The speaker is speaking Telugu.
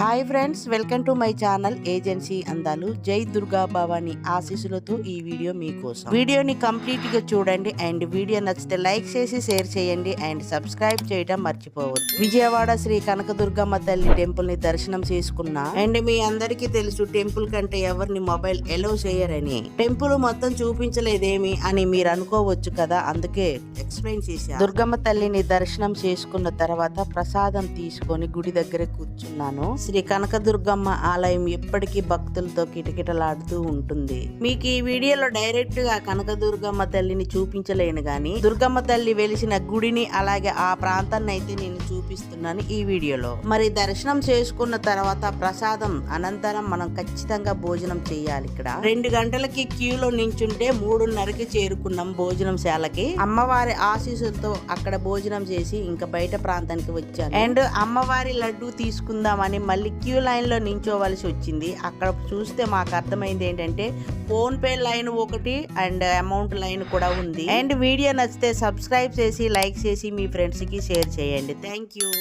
Hi friends, welcome to my channel agency అందాలు. జై దుర్గా భవాని ఆశీస్సులతో ఈ వీడియో మీకోసం. వీడియోని కంప్లీట్ గా చూడండి అండ్ వీడియో నచ్చితే లైక్ చేసి షేర్ చేయండి అండ్ సబ్స్క్రైబ్ చేయడం మర్చిపోవద్దు. విజయవాడ శ్రీ కనకదుర్గమ్మ తల్లి టెంపుల్ ని దర్శనం చేసుకున్నా అండ్ మీ అందరికీ తెలుసు టెంపుల్ కంటే ఎవరిని మొబైల్ ఎలో చేయరని. టెంపుల్ మొత్తం చూపించలేదేమి అని మీరు అనుకోవచ్చు కదా, అందుకే ఎక్స్ప్లెయిన్ చేశా. దుర్గమ్మ తల్లిని దర్శనం చేసుకున్న తర్వాత ప్రసాదం తీసుకొని గుడి దగ్గర కూర్చున్నాను. శ్రీ కనకదుర్గమ్మ ఆలయం ఎప్పటికీ భక్తులతో కిటకిటలాడుతూ ఉంటుంది. మీకు ఈ వీడియోలో డైరెక్ట్ గా కనకదుర్గమ్మ తల్లిని చూపించలేను గాని దుర్గమ్మ తల్లి వెలిసిన గుడిని అలాగే ఆ ప్రాంతాన్ని అయితే నేను చూపిస్తున్నాను ఈ వీడియోలో. మరి దర్శనం చేసుకున్న తర్వాత ప్రసాదం అనంతరం మనం ఖచ్చితంగా భోజనం చేయాలి. ఇక్కడ 2 గంటలకి క్యూలో నించుంటే 3:30కి చేరుకున్నాం భోజనం శాలకి. అమ్మవారి ఆశీస్సులతో అక్కడ భోజనం చేసి ఇంకా బయట ప్రాంతానికి వచ్చాను అండ్ అమ్మవారి లడ్డు తీసుకుందామని మళ్ళీ క్యూ లైన్ లో నించోవలసి వచ్చింది. అక్కడ చూస్తే మాకు అర్థమైంది ఏంటంటే ఫోన్ పే లైన్ ఒకటి అండ్ అమౌంట్ లైన్ కూడా ఉంది. అండ్ వీడియో నచ్చితే సబ్స్క్రైబ్ చేసి లైక్ చేసి మీ ఫ్రెండ్స్ కి షేర్ చేయండి. Thank you.